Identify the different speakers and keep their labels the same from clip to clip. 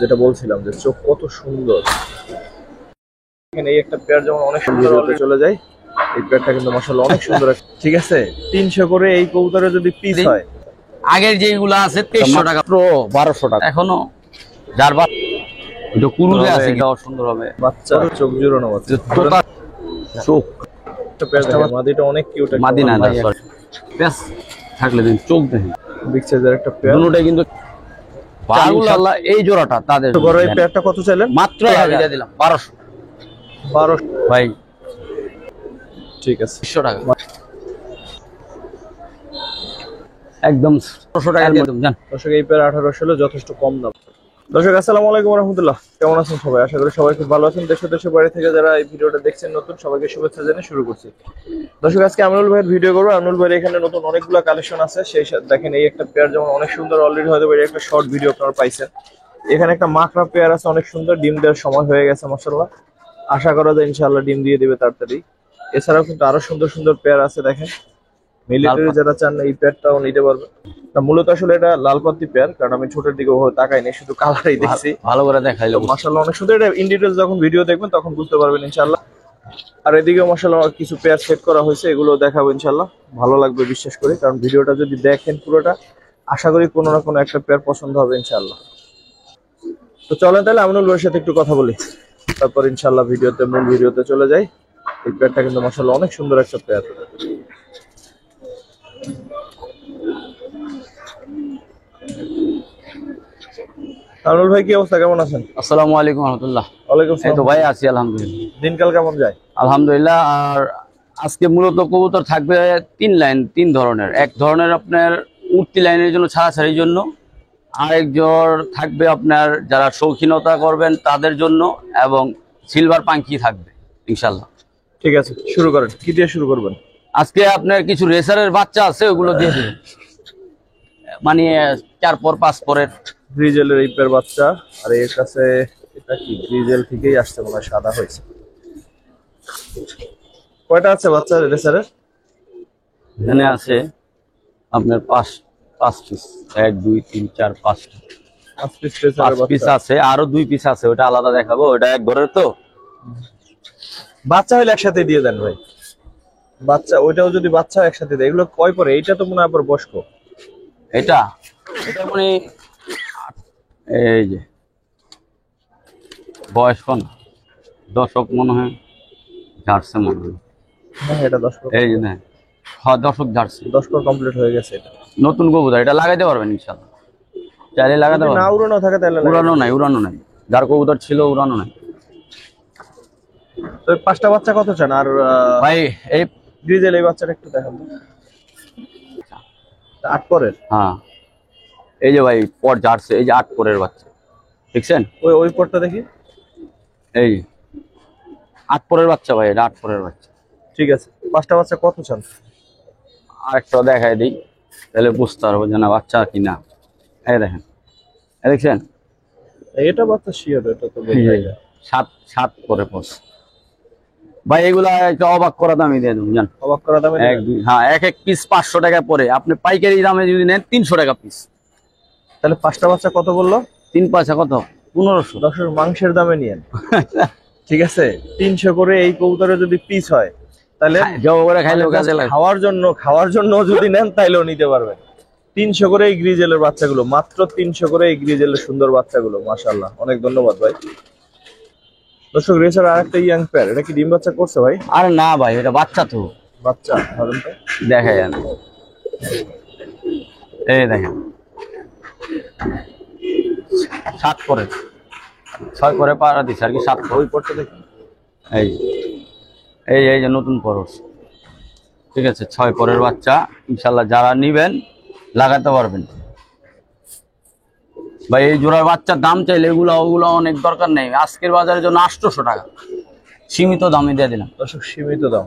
Speaker 1: যেটা বলছিলাম যে চোখ কত সুন্দর। এখানে এই একটা পেয়ার যেমন অনেক সুন্দর চলে যায়, এই পেয়ারটা কিন্তু মাশাআল্লাহ অনেক সুন্দর। ঠিক আছে, 300 করে এই কবুতরে যদি পিস হয়,
Speaker 2: আগের যেগুলো আছে 2300 টাকা, 1200 টাকা। এখনো যার এটা কুরুলে আছে, কি সুন্দর হবে
Speaker 1: বাচ্চা চোখ জুড়ানো বাচ্চা,
Speaker 2: চোখ
Speaker 1: মাদিটা অনেক কিউট।
Speaker 2: মাদি না, সরি পেস থাকলে দিন চোখ দেখেন,
Speaker 1: বিগ সাইজের একটা পেয়ার।
Speaker 2: দুটোটাই কিন্তু আল্লাহ। এই জোড়াটা তাদের
Speaker 1: বড়। এই পেয়ারটা কত চাইলেন?
Speaker 2: মাত্র 1000 দিয়ে দিলাম, 1200 ভাই।
Speaker 1: ঠিক আছে,
Speaker 2: 200 টাকা একদম 600 টাকা দিয়ে দেব জান।
Speaker 1: দর্শক এই পেয়ার 1800 যথেষ্ট কম দাম। দর্শক আসসালামু আলাইকুম ওয়া রাহমাতুল্লাহ, কেমন আছেন সবাই? আশা করি সবাই খুব ভালো আছেন। দেশের বাইরে থেকে যারা এই ভিডিওটা দেখছেন নতুন, সবাইকে শুভেচ্ছা জানিয়ে শুরু করছি। দর্শক আজকে আমিনুল ভাইয়ের ভিডিও করবো। আমিনুল ভাইয়ের এখানে নতুন অনেকগুলো কালেকশন আছে। সেই সাথে দেখেন এই একটা পেয়ার যেমন অনেক সুন্দর, অলরেডি হয়তো একটা শর্ট ভিডিও আপনারা পাইছেন। এখানে একটা মাকড়া পেয়ার আছে অনেক সুন্দর, ডিম দেওয়ার সময় হয়ে গেছে মাশাআল্লাহ। আশা করা যায় ইনশাআল্লাহ ডিম দিয়ে দিবে তাড়াতাড়ি। এছাড়াও কিন্তু আরো সুন্দর সুন্দর পেয়ার আছে দেখেন। মিলিটারি যারা চান এই পেয়ারটাও নিতে পারবে। মূলত আসলে এটা লালপাতি পেয়ার, কারণ আমি ছোটের দিকে ওভাবে তাকাইনি, শুধু কালারই দেখছি।
Speaker 2: ভালো করে দেখাইলো
Speaker 1: মাশাআল্লাহ অনেক সুন্দর। এটা ইন ডিটেইলস যখন ভিডিও দেখবেন তখন বুঝতে পারবেন ইনশাআল্লাহ। আর এদিকেও মাশাআল্লাহ কিছু পেয়ার সেট করা হয়েছে, এগুলো দেখাবো ইনশাআল্লাহ। ভালো লাগবে বিশ্বাস করি, কারণ ভিডিওটা যদি দেখেন পুরোটা, আশা করি কোনো না কোনো একটা পেয়ার পছন্দ হবে ইনশাআল্লাহ। তো চলেন তাহলে আমিনুল ভাইয়ের সাথে একটু কথা বলি, তারপর ইনশাআল্লাহ মূল ভিডিওতে চলে যাই। এই পেয়ারটা কিন্তু মাশাআল্লাহ অনেক সুন্দর একটা পেয়ার। আমিনুল ভাই কি অবস্থা, কেমন আছেন?
Speaker 2: আসসালামু আলাইকুম ওয়া রাহমাতুল্লাহ।
Speaker 1: ওয়ালাইকুম
Speaker 2: এই তো
Speaker 1: আসসালাম
Speaker 2: ভাই আছি আলহামদুলিল্লাহ।
Speaker 1: দিনকাল কেমন যায়?
Speaker 2: আলহামদুলিল্লাহ। আর আজকে মূলত কবুতর থাকবে 3 ধরনের। এক ধরনের আপনার উঠতি লাইনের জন্য, ছাড়াছাড়ির জন্য। আরেক জ্বর থাকবে আপনার যারা শৌখিনতা করবেন তাদের জন্য, এবং সিলভার পাঙ্কি থাকবে ইনশাল্লাহ।
Speaker 1: ঠিক আছে, শুরু করেন। কি দিয়ে শুরু করবেন?
Speaker 2: আজকে আপনার কিছু রেসারের বাচ্চা আছে, ওগুলো দিয়ে দিবেন, মানে 4 পর 5 পরের
Speaker 1: গ্রিজেলের এই পেয়ার বাচ্চা। আর এর কাছে এটা কি গ্রিজেল থেকেই আসছে মনে হয়, সাদা হয়েছে। কয়টা আছে বাচ্চা রেসারের?
Speaker 2: এখানে আছে আপনার 5 পিস, 1 2 3 4 5 পিস আছে। আরো 2 পিস আছে, ওটা আলাদা দেখাবো, ওটা এক ঘরের। তো
Speaker 1: বাচ্চা হইলে একসাথে দিয়ে দেন ভাই। বাচ্চা ওইটাও যদি বাচ্চা একসাথে দেয়, এগুলো কয় পরে? এইটা তো মনে হয় আবার বয়স্ক।
Speaker 2: এটা মানে এই যে বয়স কোন দশক মনে হয়, ঝাড়ছে মনে হয়।
Speaker 1: হ্যাঁ এটা 10
Speaker 2: এই যে না, হ্যাঁ দশক ঝাড়ছে,
Speaker 1: 10 কমপ্লিট হয়ে গেছে। এটা
Speaker 2: নতুন কবুতর, এটা লাগাইতে পারবেন ইনশাআল্লাহ, চাইলে লাগাতে পারবেন।
Speaker 1: না উড়ানো থাকে তাহলে
Speaker 2: উড়ানো নাই, যার কবুতর ছিল উড়ানো নাই।
Speaker 1: তো 5টা বাচ্চা কত চান? আর
Speaker 2: ভাই এই
Speaker 1: গ্রিজেল এই বাচ্চাটা একটু দেখান তো। 8 পরের?
Speaker 2: হ্যাঁ এই যে ভাই পর ঝাড়ছে, এই যে 8 পরের বাচ্চা দেখছেন।
Speaker 1: ওই পরটা দেখি।
Speaker 2: এই 8 পরের বাচ্চা ভাই, এটা 8 পরের বাচ্চা।
Speaker 1: ঠিক আছে, 5টা বাচ্চা কত চান?
Speaker 2: আর একটা দেখাই দিই, তাহলে বুঝতে পারবো যে না বাচ্চা কিনা। এই দেখেন, দেখছেন
Speaker 1: এটা বাচ্চা শিওর, এটা তো
Speaker 2: 7 পরে পর। ভাই এগুলা একটা অবাক করা দামই দিয়ে দেবো জান।
Speaker 1: অবাক করা দামে?
Speaker 2: হ্যাঁ, এক পিস 500 টাকা পরে। আপনি পাইকারি দামে যদি নেন 300 টাকা পিস।
Speaker 1: তাহলে 5টা বাচ্চা কত বললো?
Speaker 2: 3 পয়সা কত? 1500।
Speaker 1: 10 মাংসের দামে নিয়েন। ঠিক আছে, 300 করে এই কবুতরে যদি পিস হয়, তাহলে খাওয়ার জন্য যদি নেন তাইলেও নিতে পারবেন। 300 করে এই গ্রিজেলের বাচ্চাগুলো, মাত্র 300 করে এই গ্রিজেলের সুন্দর বাচ্চাগুলো। মাশাআল্লাহ, অনেক ধন্যবাদ ভাই। দর্শক রেসার আরেকটা ইয়াং পেয়ার, এটা কি ডিম বাচ্চা করছে ভাই?
Speaker 2: আরে না ভাই, এটা বাচ্চা তো।
Speaker 1: বাচ্চা ধরেন তো,
Speaker 2: দেখাই আমি। এই দেখেন 7 পরে, 6 পরে পাড়া দিচ্ছে আর কি। 7
Speaker 1: ওই পরটা দেখি।
Speaker 2: এই যে নতুন পরশ, ঠিক আছে। 6 পরের বাচ্চা ইনশাল্লাহ, যারা নিবেন লাগাতে পারবেন ভাই। এই জোড়ার বাচ্চার দাম চাইলে ওগুলো অনেক দরকার নেই। আজকের বাজারের জন্য 800 টাকা সীমিত দামে দিয়ে দিলাম।
Speaker 1: দর্শক সীমিত দাম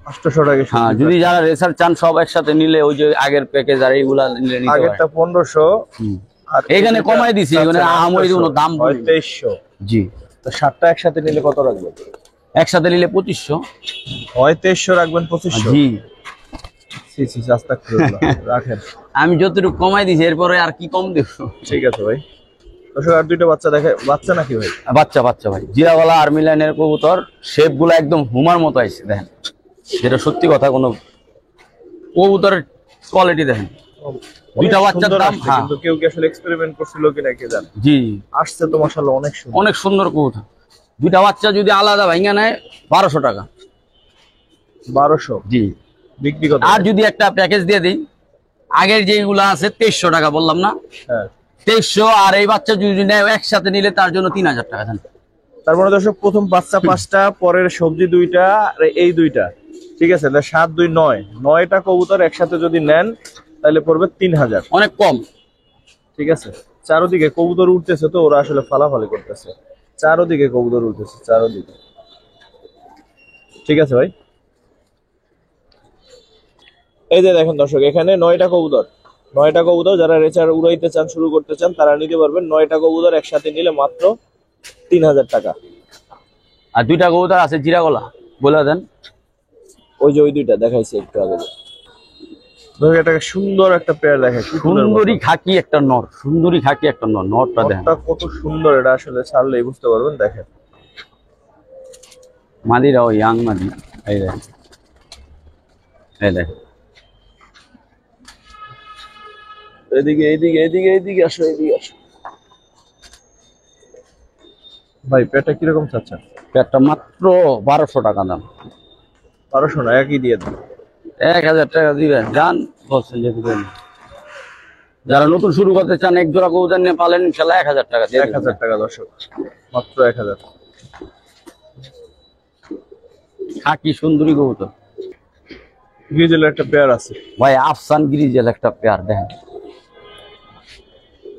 Speaker 1: 800 টাকা।
Speaker 2: হ্যাঁ, যদি যারা রেসার চান সব একসাথে নিলে, ওই যে আগের প্যাকেজ আর এইগুলা নিলে নিতে পারেন।
Speaker 1: আগেরটা 1500, আর
Speaker 2: এখানে কমাই দিছি, এখানে আহামরি কোনো দাম বলি
Speaker 1: 2300।
Speaker 2: জি।
Speaker 1: তো 7টা একসাথে নিলে কত রাখবেন?
Speaker 2: একসাথে নিলে 2500।
Speaker 1: হয় 2300 রাখবেন, 2500?
Speaker 2: জি।
Speaker 1: ছি ছি ছি, আস্তাগফিরুল্লাহ। রাখেন।
Speaker 2: আমি যতটুকু কমাই দিছি এরপরে আর কি কম দেব।
Speaker 1: ঠিক আছে ভাই। দর্শক আর দুইটা বাচ্চা দেখে, বাচ্চা নাকি ভাই?
Speaker 2: বাচ্চা বাচ্চা ভাই, জিরাগলা আর্মি লাইনের কবুতর, শেপ গুলো একদম হুমার মতো আইছে দেখেন, যেটা সত্যি কথা। কোনো কবুতরের কোয়ালিটি দেখেন, দুইটা
Speaker 1: অনেক
Speaker 2: বাচ্চার
Speaker 1: সুন্দর
Speaker 2: দাম।
Speaker 1: আসছে,
Speaker 2: হ্যাঁ
Speaker 1: কিন্তু কেউ কি আসলে এক্সপেরিমেন্ট করছিল কিনা কে জানে।
Speaker 2: জি,
Speaker 1: আসছে তো মাশাআল্লাহ অনেক সুন্দর।
Speaker 2: অনেক সুন্দর কবুতর। দুইটা বাচ্চা যদি আলাদা ভাঙা নেয় 1200 টাকা।
Speaker 1: 1200
Speaker 2: জি,
Speaker 1: বিক্রি কত?
Speaker 2: আর যদি একটা প্যাকেজ দিয়ে দিই, আগের যেগুলো আছে 2300 টাকা বললাম না,
Speaker 1: হ্যাঁ
Speaker 2: 2300, আর এই বাচ্চা যদি নেয় একসাথে নিলে তার জন্য 3000 টাকা দেন।
Speaker 1: তার মানে দর্শক প্রথম বাচ্চা 5টা, পরের সবজি 2টা, আর এই 2টা, ঠিক আছে, তাহলে 7 2 9, 9টা কবুতর একসাথে যদি নেন তাহলে পড়বে 3000।
Speaker 2: অনেক কম।
Speaker 1: ঠিক আছে, চারোদিকে কবুতর উঠতেছে, তো ওরা আসলে ফালাফালি করতেছে, চারোদিকে কবুতর উঠতেছে চারোদিকে। ঠিক আছে ভাই, এই যে দেখেন দর্শক, এখানে 9টা কবুতর, 9টা কবুতর যারা রেচার উড়াইতে চান, শুরু করতে চান, তারা নিতে পারবেন। 9টা কবুতর একসাথে নিলে মাত্র 3000 টাকা।
Speaker 2: আর দুইটা কবুতর আছে জিরাগলা, বলে দেন।
Speaker 1: ওই যে ওই 2টা দেখাইছে একটু আগে, ধরুন একটা সুন্দর একটা পেয়ার দেখে,
Speaker 2: সুন্দরী খাকি একটা নর, সুন্দরী খাকি একটা নর, নরটা দেখেন
Speaker 1: কত সুন্দর, এটা আসলে ছাড়লেই বুঝতে পারবেন। দেখেন
Speaker 2: মাদিরা, ওই ইয়াং মাদি, এই দেখেন, এই দেখেন।
Speaker 1: এদিকে এদিকে এদিকে এদিকে আসো, এদিকে আসো ভাই। পেয়ারটা কিরকম চাচ্ছেন?
Speaker 2: একটা মাত্র 1200 টাকা দাম।
Speaker 1: 1200 না, একই দিয়ে দেন।
Speaker 2: 1000 টাকা দিবেন, যান বলছেন যে দিবেন। যারা নতুন শুরু করতে চান, এক জোড়া কবুতর নিয়ে পালেন ইনশাল্লাহ 1000 টাকা দিয়ে
Speaker 1: 1000 টাকা দর্শক, মাত্র 1000।
Speaker 2: খাকি সুন্দরী কবুতর
Speaker 1: গ্রিজেলের একটা পেয়ার আছে
Speaker 2: ভাই, আফসান গ্রিজেল একটা পেয়ার দেখেন।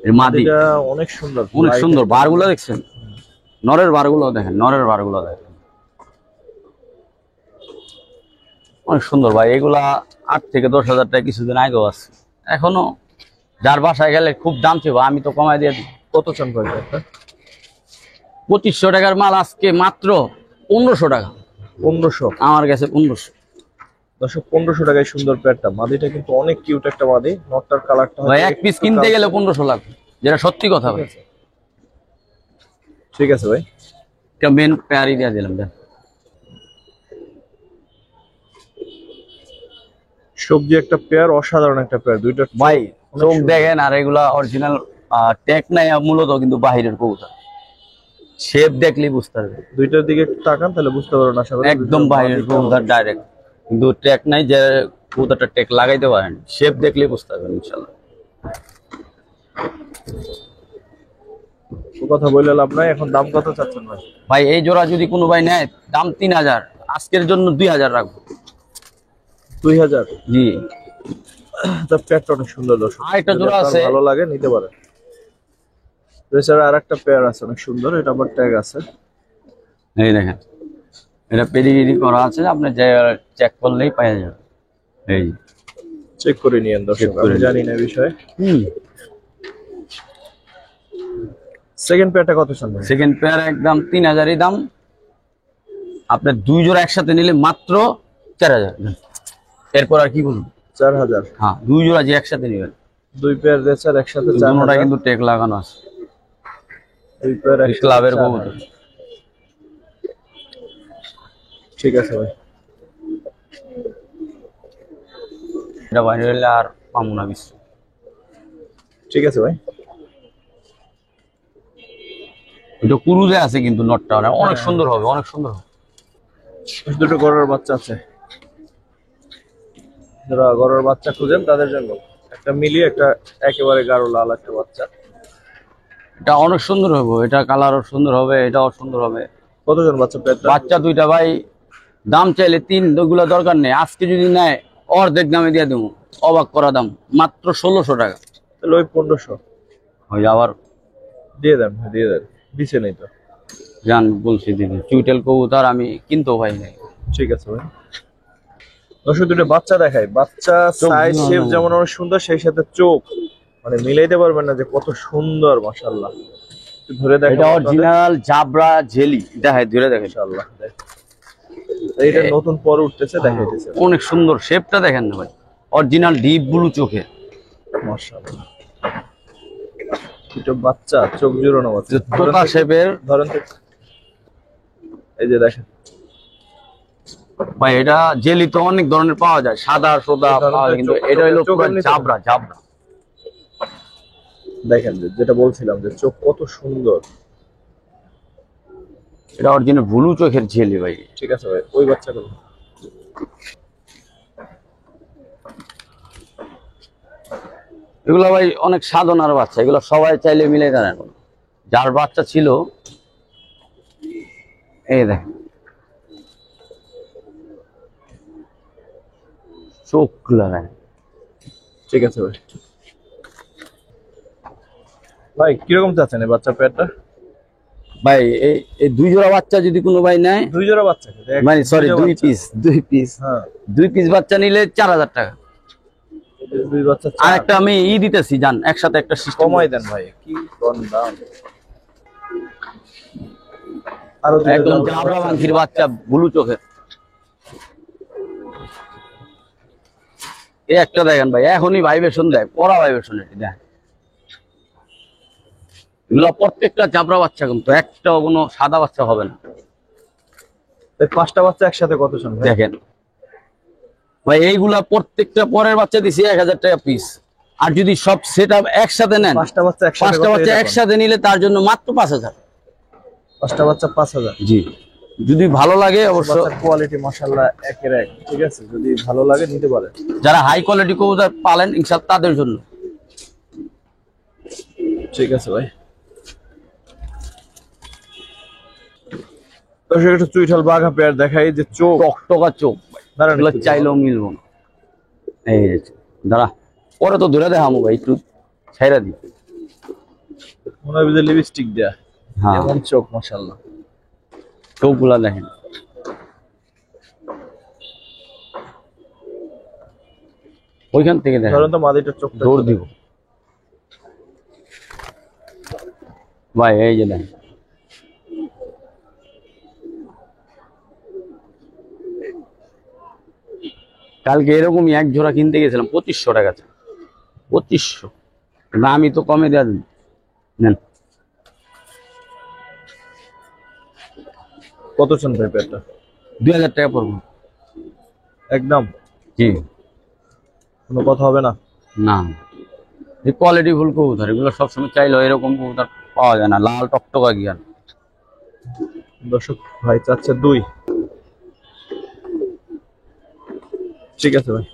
Speaker 2: এর মাদি
Speaker 1: এটা অনেক সুন্দর,
Speaker 2: অনেক সুন্দর। বারগুলো দেখছেন, নরের বারগুলো দেখেন, নরের বারগুলো দেখেন, অনেক সুন্দর ভাই। এগুলা 8 থেকে 10,000 টাকা কিছুদিন আগেও আছে, এখনো যার বাসায় গেলে খুব দাম ছিল, আমি তো কমাই দিয়ে দিই।
Speaker 1: কত চান ভাই একটা?
Speaker 2: 2500 টাকার মাল আজকে মাত্র 1500 টাকা।
Speaker 1: 1500
Speaker 2: আমার কাছে 1500
Speaker 1: দর্শক, 1500 টাকায় সুন্দর পেয়ারটা। মাদিটা কিন্তু অনেক কিউট একটা মাদি, নটটার কালারটা
Speaker 2: ভাই। এক পিস কিনতে গেলে 1500 লাগবে, যেটা সত্যি কথা ভাই।
Speaker 1: ঠিক আছে ভাই,
Speaker 2: একটা মেন পেয়ারই দিয়ে দিলাম দেন।
Speaker 1: সবজি একটা পেয়ার, অসাধারণ একটা পেয়ার, দুইটা
Speaker 2: ভাই চোখ দেখেন, আর এগুলা অরিজিনাল টেক নাই মূলত, কিন্তু বাহিরের কবুতর শেপ দেখলেই বুঝতে পারবে।
Speaker 1: দুইটার দিকে একটু তাকান তাহলে বুঝতে পারবেন আশা করি।
Speaker 2: একদম বাহিরের কবুতর ডাইরেক্ট, কিন্তু টেক নাই, যে কবুতরটা টেক লাগাইতে পারেন, শেপ দেখলেই বুঝতে পারবেন ইনশাল্লাহ।
Speaker 1: কথা বললে লাভ নাই। এখন দাম কত চাচ্ছেন ভাই?
Speaker 2: ভাই এই জোড়া যদি কোনো ভাই নেয়, দাম 3000, আজকের জন্য 2000 রাখবো।
Speaker 1: 2000?
Speaker 2: জি,
Speaker 1: তার পেয়ারটা অনেক সুন্দর দর্শক,
Speaker 2: আর একটা জোড়া আছে,
Speaker 1: ভালো লাগে নিতে পারেন। এছাড়া আর একটা পেয়ার আছে অনেক সুন্দর, এটা আবার ট্যাগ আছে।
Speaker 2: এই দেখেন, এটা পেডিগ্রি করা আছে, আপনি যে চেক করলেই পাওয়া যাবে। এই
Speaker 1: চেক করে নিয়েন দর্শক, আমি জানি না বিষয়ে। সেকেন্ড পেয়ারটা কত চান ভাই?
Speaker 2: সেকেন্ড পেয়ার একদম 3000-ই দাম। আপনার 2 জোড়া একসাথে নিলে মাত্র 4000। এরপর আর কি বলবো?
Speaker 1: 4000?
Speaker 2: হ্যাঁ, 2 জোড়া যে একসাথে নেবেন,
Speaker 1: 2 পেয়ার রেসার একসাথে 4000।
Speaker 2: দুটোটা কিন্তু টেক লাগানো আছে,
Speaker 1: 2 পেয়ার
Speaker 2: ক্লাবের কবুতর।
Speaker 1: ঠিক আছে ভাই,
Speaker 2: এটা বাইরে হলে আর পাবো না কিছু।
Speaker 1: ঠিক আছে ভাই।
Speaker 2: এটা কুরুজে আছে কিন্তু নটটা অনেক সুন্দর হবে, অনেক সুন্দর হবে।
Speaker 1: দুটো গরুর বাচ্চা আছে, যারা গরুর বাচ্চা খুঁজেন তাদের জন্য একটা মিলিয়ে, একটা একেবারে গাঢ় লাল একটা বাচ্চা।
Speaker 2: এটা অনেক সুন্দর হবে, এটা কালারও সুন্দর হবে, এটাও সুন্দর হবে।
Speaker 1: কতজন বাচ্চা পেয়ারটা?
Speaker 2: বাচ্চা 2টা ভাই, দাম চাইলে 3, ওইগুলো দরকার নেই। আজকে যদি নেয় অর্ধেক দামে দিয়ে দেবো, অবাক করা দাম, মাত্র 1600 টাকা।
Speaker 1: তাহলে ওই 1500
Speaker 2: ওই আবার
Speaker 1: দিয়ে দেন, দিয়ে দেন, দিছে নেই তো
Speaker 2: জান বলছি দিদি, চুইটেল কবুতর আমি কিনতেও ভাই নাই।
Speaker 1: ঠিক আছে ভাই। দর্শক দুটো বাচ্চা দেখাই, বাচ্চা সাইজ শেপ যেমন অনেক সুন্দর, সেই সাথে চোখ মানে মিলাইতে পারবেন না যে কত সুন্দর, মাশাআল্লাহ। একটু ধরে দেখেন,
Speaker 2: এটা অরিজিনাল জাবরা জেলি, দেখাই ধরে দেখেন
Speaker 1: মাশাআল্লাহ। এইটা নতুন পর উঠতেছে, দেখাইতেছে।
Speaker 2: অনেক সুন্দর শেপটা দেখেন না ভাই, অরিজিনাল ডিপ ব্লু চোখে।
Speaker 1: মাশাআল্লাহ, এটা বাচ্চা চোখ জোড়ানো বাচ্চা,
Speaker 2: তোতা শেপের।
Speaker 1: ধরেন তো, এই যে দেখেন
Speaker 2: ভাই এটা জেলি তো অনেক ধরনের পাওয়া যায়, সাদা সোদা পাওয়া যায়, কিন্তু এটা হলো পুরো জাবরা জাবরা।
Speaker 1: দেখেন যেটা বলছিলাম যে চোখ কত সুন্দর।
Speaker 2: এটা অরিজিনাল ব্লু চোখের জেলি ভাই।
Speaker 1: ঠিক আছে ভাই, ওই বাচ্চাগুলো
Speaker 2: এগুলো ভাই অনেক সাধনার বাচ্চা, এগুলো সবাই চাইলে মিলে দেন। যার বাচ্চা ছিল এই দেখেন চোখ লাগায়।
Speaker 1: ঠিক আছে ভাই। ভাই কিরকম চাচ্ছেন এই বাচ্চা পেয়ারটা?
Speaker 2: ভাই এই দুই জোড়া বাচ্চা যদি কোনো ভাই নেয়,
Speaker 1: দুই জোড়া বাচ্চা,
Speaker 2: মানে সরি দুই পিস
Speaker 1: হ্যাঁ,
Speaker 2: 2 পিস বাচ্চা নিলে 4000 টাকা।
Speaker 1: দুই বাচ্চা
Speaker 2: আর একটা আমি দিতেছি জান, একসাথে একটা সিস্টেম
Speaker 1: কমাই দেন ভাই, কি কোন দাম। আরো
Speaker 2: একদম জাবরা মাংকির বাচ্চা ব্লু চোখের। এই একটা দেখেন ভাই, এখনই ভাইবেশন দেয়, পড়া ভাইবেশন। এটি দেখ, এগুলো প্রত্যেকটা জাবরা বাচ্চা, কিন্তু একটাও কোনো সাদা বাচ্চা হবে না।
Speaker 1: এই পাঁচটা বাচ্চা একসাথে কত শুন ভাই?
Speaker 2: দেখেন ভাই, এইগুলা প্রত্যেকটা পরের বাচ্চা দিছি 1000 টাকা পিস। আর যদি সব সেট আপ একসাথে নেন,
Speaker 1: পাঁচটা বাচ্চা
Speaker 2: একসাথে নিলে তার জন্য মাত্র 5000।
Speaker 1: পাঁচটা বাচ্চা 5000।
Speaker 2: জি, যদি ভালো লাগে অবশ্য।
Speaker 1: কোয়ালিটি মাশাআল্লাহ একের এক, ঠিক আছে, যদি ভালো লাগে নিতে পারেন।
Speaker 2: যারা হাই কোয়ালিটি কবুতর পালেন ইনশাআল্লাহ তাদের জন্য।
Speaker 1: ঠিক আছে ভাই। দর্শক একটু চুইঠাল বাঘা পেয়ার দেখাই, যে চোখ
Speaker 2: টকটকা চোখ ভাই,
Speaker 1: দাঁড়ান
Speaker 2: এগুলো
Speaker 1: একটু
Speaker 2: চাইলেও মিলবো না। এই যে দাঁড়া, পরে তো ধরে দেখামো ভাই, একটু ছাইরা দি।
Speaker 1: মনে হয় যে লিপস্টিক দেয়া,
Speaker 2: হ্যাঁ
Speaker 1: এমন চোখ মাশাআল্লাহ।
Speaker 2: চোখগুলা দেখেন। ওইখান থেকে দেখেন,
Speaker 1: ধরেন তো মাদিটার চোখটা
Speaker 2: দৌড় দিব ভাই। এই যে দেখেন, কালকে এরকমই এক জোড়া কিনতে গেছিলাম 2500 টাকা। 2500 না, আমি তো কমে দেওয়া দিন। নেন,
Speaker 1: কত চান ভাই পেয়ারটা?
Speaker 2: 2000 টাকা পড়বো
Speaker 1: একদম,
Speaker 2: জি।
Speaker 1: কোনো কথা হবে না?
Speaker 2: না, এই কোয়ালিটি ফুল কবুতর, এগুলো সবসময় চাইলেও এরকম কবুতর পাওয়া যায় না, লাল টকটকা গিয়ার।
Speaker 1: দর্শক ভাই চাচ্ছে 2। ঠিক আছে ভাই।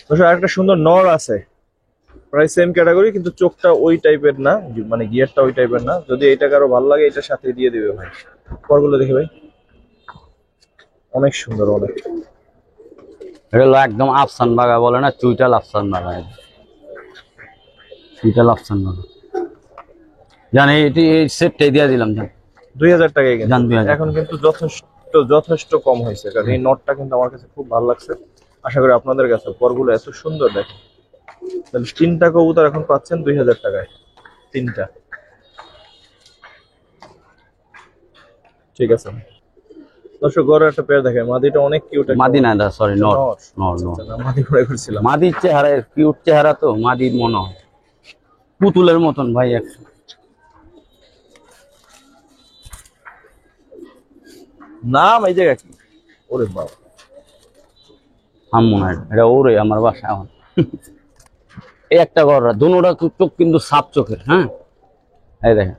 Speaker 1: দর্শক আরেকটা সুন্দর নর আছে, প্রায় সেম ক্যাটাগরি, কিন্তু চোখটা ওই টাইপের না, মানে গিয়ারটা ওই টাইপের না। যদি এইটা কারো ভালো লাগে এটার সাথে দিয়ে দিবে ভাই। পরগুলো দেখি ভাই, অনেক সুন্দর অনেক।
Speaker 2: এটা হলো একদম আফসান বাগা বলে না, চুইটাল আফসান বাগা। চুইটাল আফসান বাগা জানি, এটি এই সেটটাই দিয়ে দিলাম জান,
Speaker 1: 2000 টাকায়
Speaker 2: জান
Speaker 1: কিন্তু
Speaker 2: 2000।
Speaker 1: এখন কিন্তু যথেষ্ট কম হয়েছে, কারণ এই নটটা কিন্তু আমার কাছে খুব ভালো লাগছে। আশা করি আপনাদের কাছে। পরগুলো এত সুন্দর দেখেন। তাহলে 3টা কবুতর এখন পাচ্ছেন 2000 টাকায়, 3টা। ঠিক আছে দর্শক, গড়ে একটা পেয়ার দেখেন, মাদিটা অনেক কিউট।
Speaker 2: মাদি না, সরি নর।
Speaker 1: নর,
Speaker 2: নর নর
Speaker 1: আচ্ছা, না, মাদি করে করছিলাম।
Speaker 2: মাদির চেহারা কিউট চেহারা তো, মাদির মনে হয় পুতুলের মতন ভাই। এক
Speaker 1: নাম এই জায়গা কি? ওরে বাবা,
Speaker 2: আম মনে হয় এটা ওরে আমার বাসা এখন। এই একটা গড়রা দুনোটা চোখ কিন্তু সাপ চোখের। হ্যাঁ, এই দেখেন,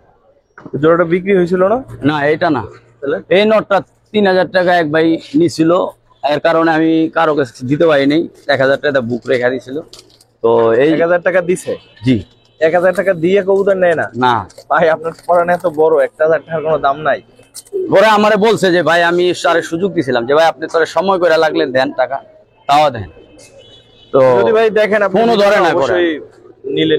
Speaker 1: জোড়াটা বিক্রি হয়েছিল না?
Speaker 2: না এটা না,
Speaker 1: তাহলে
Speaker 2: এই নটটা 3000 টাকা এক ভাই নিছিল, এর কারণে আমি কারো কাছে দিতে পারিনি। 1000 টাকা বুক রেখা দিছিল, তো এই
Speaker 1: 1000 টাকা দিছে।
Speaker 2: জি,
Speaker 1: 1000 টাকা দিয়ে কবুতর নেয় না
Speaker 2: না
Speaker 1: ভাই? আপনার পড়ানো এত বড়, 1000 টাকার কোনো দাম নাই।
Speaker 2: পরে আমারে বলছে যে ভাই, আমি সারে সুযোগ দিছিলাম যে ভাই আপনি তোর সময় করে লাগলে দেন টাকা, তাও দেন। তো
Speaker 1: যদি ভাই দেখেন আপনি
Speaker 2: ফোনও ধরে না,
Speaker 1: অবশ্যই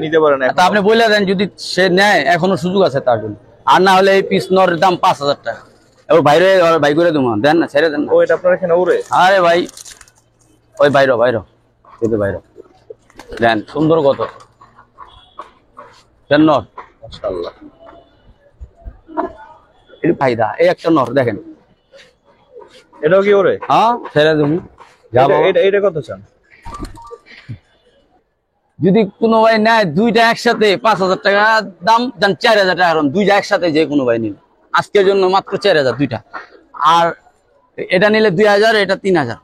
Speaker 1: নিতে পারেন।
Speaker 2: তা আপনি বলে দেন, যদি সে নেয় এখনো সুযোগ আছে তার জন্য। আর না হলে এই পিস নরের দাম 5000 টাকা। এবার বাইরে ভাই করে দেবো, দেন না, ছেড়ে দেন না।
Speaker 1: ও এটা আপনার এখানে উড়ে?
Speaker 2: আরে ভাই, ওই বাইর দেন, সুন্দর কত দেন নর,
Speaker 1: মাশাআল্লাহ।
Speaker 2: এর ফায়দা। এই একটা নর দেখেন,
Speaker 1: এটাও কি ওরে?
Speaker 2: হ্যাঁ ছেড়ে দেবো। যাবো
Speaker 1: এটা কত চান?
Speaker 2: যদি কোনো ভাই নেয় দুইটা একসাথে 5,000 টাকা দাম, দেন 4,000 টাকা, কারণ দুইটা একসাথে যে কোনো ভাই নিল আজকের জন্য মাত্র 4,000 দুইটা। আর এটা নিলে 2,000, এটা 3,000।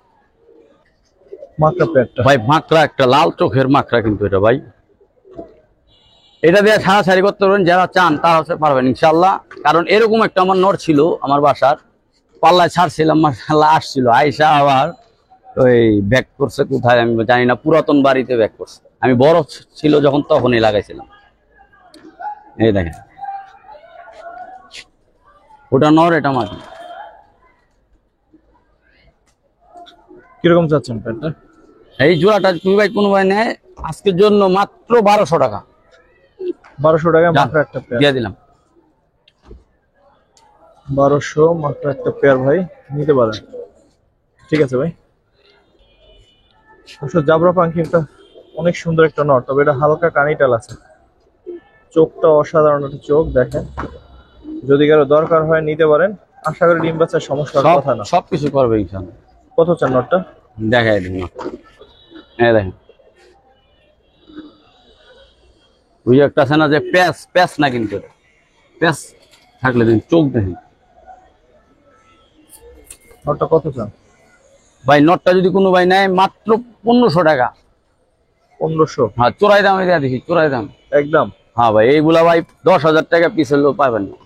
Speaker 1: মাকড়া পেয়ারটা
Speaker 2: ভাই মাকড়া, একটা লাল চোখের মাকড়া কিন্তু এটা ভাই। এটা দিয়ে ছাড়াছাড়ি করতে পারবেন, যারা চান তারা হচ্ছে পারবেন ইনশাল্লাহ। কারণ এরকম একটা আমার নর ছিল আমার বাসার, পাল্লায় ছাড়ছিলাম, মাশাআল্লাহ আসছিল, আয়সা আবার ওই ব্যাক করছে কোথায় আমি জানি না, পুরাতন বাড়িতে ব্যাক করছে। আমি বড় ছিল যখন তখনই লাগাইছিলাম। এই দেখেন, ওটা নর, এটা মাটি।
Speaker 1: কিরকম চাচ্ছেন পেয়ারটা?
Speaker 2: এই জোড়াটা তুমি ভাই কোনো ভাই নেয় আজকের জন্য মাত্র 1,200 টাকা।
Speaker 1: 1200 টাকা মাত্র একটা পেয়ার
Speaker 2: দিয়ে দিলাম।
Speaker 1: 1200 মাত্র একটা পেয়ার ভাই, নিতে পারেন। ঠিক আছে ভাই। অবশ্য জাবরা পাঙ্কিটা অনেক সুন্দর একটা নট, তবে এটা হালকা কানিটাল আছে। চোখটা অসাধারণ একটা চোখ, দেখেন। যদি কারো দরকার হয় নিতে পারেন। আশা করি ডিম বাচ্চার সমস্যার কথা না।
Speaker 2: সবকিছু করবে ইনশাআল্লাহ।
Speaker 1: কত চান নটটা?
Speaker 2: দেখাই দিন। এই দেখেন, ওই একটা আছে না যে প্যাস, প্যাস না কিন্তু প্যাস থাকলে দিন, চোখ দেখেন।
Speaker 1: নটটা কত চান
Speaker 2: ভাই? নটটা যদি কোনো ভাই নেয় মাত্র 1,500 টাকা।
Speaker 1: 1500?
Speaker 2: হ্যাঁ চোরাই দামে দেওয়া দেখি, চোরাই দাম
Speaker 1: একদম।
Speaker 2: হ্যাঁ ভাই, এইগুলা ভাই 10,000 টাকা পিস হলেও পাবেন না।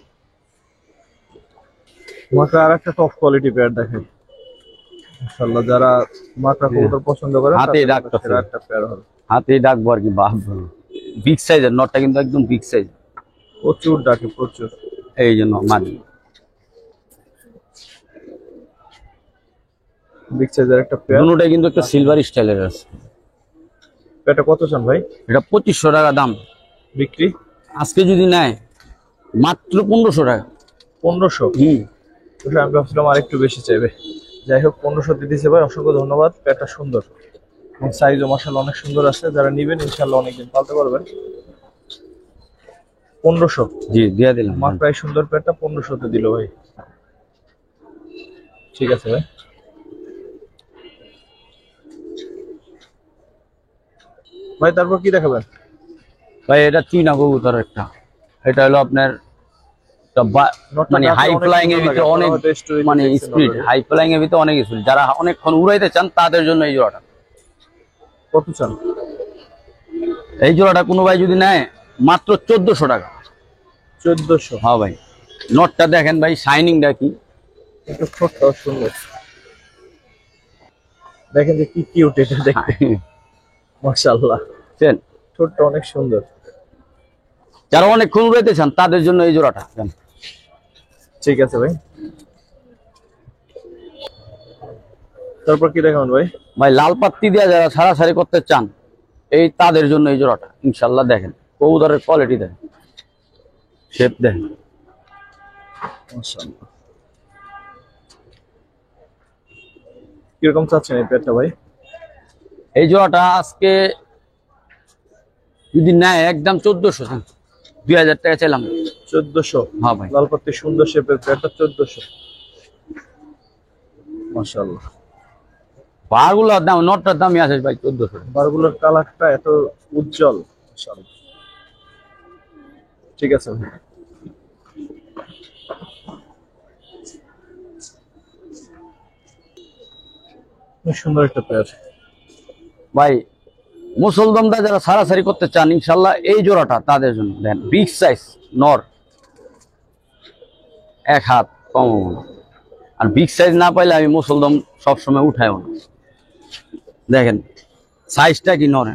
Speaker 1: মাত্র আর একটা টপ কোয়ালিটি পেয়ার দেখেন ইনশাআল্লাহ। যারা মাকড়া কবুতর পছন্দ করে
Speaker 2: হাতে ডাকটা
Speaker 1: একটা পেয়ার হবে।
Speaker 2: হাতেই ডাকবো আর কি। বাহ, বিগ সাইজের নটটা কিন্তু একদম বিগ সাইজ।
Speaker 1: প্রচুর ডাকে, প্রচুর।
Speaker 2: এই জন্য মাদি
Speaker 1: বিগ সাইজের একটা পেয়ার।
Speaker 2: দুটোটাই কিন্তু একটা সিলভার স্টাইলের আছে।
Speaker 1: পেয়ারটা কত চান ভাই?
Speaker 2: এটা 2,500 টাকা দাম।
Speaker 1: বিক্রি
Speaker 2: আজকে যদি নেয় মাত্র 1,500 টাকা।
Speaker 1: 1500? আমি ভাবছিলাম আর একটু বেশি চাইবে। যাই হোক, 1500 দিতেছে ভাই, অসংখ্য ধন্যবাদ। পেয়ারটা সুন্দর এবং সাইজও মাশাআল্লাহ অনেক সুন্দর আছে। যারা নিবেন ইনশাআল্লাহ অনেকদিন পালতে পারবেন। 1500?
Speaker 2: জি দিয়ে দিলাম।
Speaker 1: মাকড়াই সুন্দর পেয়ারটা 1500 তে দিল ভাই। ঠিক আছে ভাই। ভাই তারপর কি দেখাবেন?
Speaker 2: ভাই এটা চীনা কবুতর একটা, এটা হলো আপনার মানে হাই ফ্লাইং এর ভিতরে অনেক, মানে স্পিড হাই ফ্লাইং এর ভিতরে অনেক স্পিড, যারা অনেকক্ষণ উড়াইতে চান তাদের জন্য এই জোড়াটা।
Speaker 1: কত চান?
Speaker 2: এই জোড়াটা কোনো ভাই যদি নেয় মাত্র 1,400 টাকা।
Speaker 1: 1400?
Speaker 2: হ্যাঁ ভাই, নটটা দেখেন ভাই, শাইনিংটা কি,
Speaker 1: একটু ঠোঁটটাও সুন্দর দেখেন, যে কি কিউট এটা দেখতে, মাশাআল্লাহ। ঠোঁটটা অনেক সুন্দর।
Speaker 2: যারা অনেকক্ষণ উড়াইতে চান তাদের জন্য এই জোড়াটা।
Speaker 1: ঠিক আছে ভাই। তারপর কি দেখাবেন ভাই?
Speaker 2: ভাই লাল পাত্তি দিয়ে যারা ছাড়াছাড়ি করতে চান এই তাদের জন্য এই জোড়াটা ইনশাল্লাহ। দেখেন কবুতরের কোয়ালিটি দেখেন, শেপ দেখেন,
Speaker 1: মাশাআল্লাহ। কিরকম চাচ্ছেন এই পেয়ারটা ভাই?
Speaker 2: এই জোড়াটা আজকে যদি নেয় একদম 1,400, 2,000 টাকা চাইলাম।
Speaker 1: 1400?
Speaker 2: হ্যাঁ ভাই,
Speaker 1: লাল পাত্তি সুন্দর শেপের পেয়ারটা 1400। মাশাআল্লাহ।
Speaker 2: বারগুলোর দাম, নটটার দামই আছে ভাই 1,400।
Speaker 1: বারগুলোর কালারটা এত উজ্জ্বল, মাশাআল্লাহ। ঠিক আছে ভাই। সুন্দর একটা পেয়ার
Speaker 2: ভাই মুসলদমটা যারা ছাড়াছাড়ি করতে চান ইনশাল্লাহ এই জোড়াটা তাদের জন্য। দেন বিগ সাইজ নর, 1 হাত কম, আর বিগ সাইজ না পাইলে আমি মুসলদম সবসময় উঠাইও না। দেখেন সাইজটা কি নর,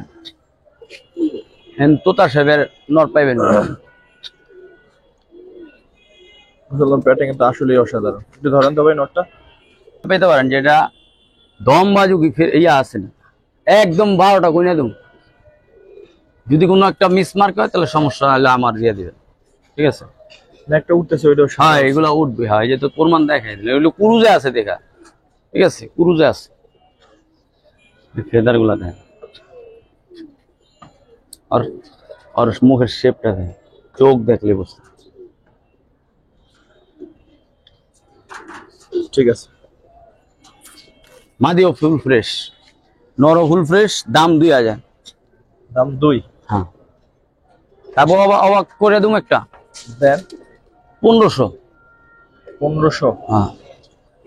Speaker 2: তোতা শেপের নর পাইবেন না।
Speaker 1: পেয়ারটা কিন্তু আসলেই অসাধারণ। একটু ধরেন তো ভাই নটটা।
Speaker 2: পেতে পারেন যেটা দম বাজুকি ফির ইয়া আছে না, একদম 12টা কইনা দেব। যদি কোনো একটা মিসমার্ক হয় তাহলে সমস্যা হলে আমার দিয়ে দিবেন, ঠিক আছে?
Speaker 1: না একটা উঠতেছে ওইটাও।
Speaker 2: হ্যাঁ এগুলা উঠবে, হয় যে তো প্রমাণ দেখাই দিলে, ওইগুলো কুরুজে আছে দেখা, ঠিক আছে? কুরুজে আছে, ফেদার গুলা দেখেন, আর আর মুখের শেপটা দেখেন, চোখ দেখলে বুঝতে।
Speaker 1: ঠিক আছে।
Speaker 2: মাদিও ফুল ফ্রেশ, নরও ফুল ফ্রেশ, দাম 2000।
Speaker 1: দাম 2।
Speaker 2: হ্যাঁ, তারপর অবাক করে দেবো একটা,
Speaker 1: দেন
Speaker 2: 1500।
Speaker 1: 1500।
Speaker 2: হ্যাঁ,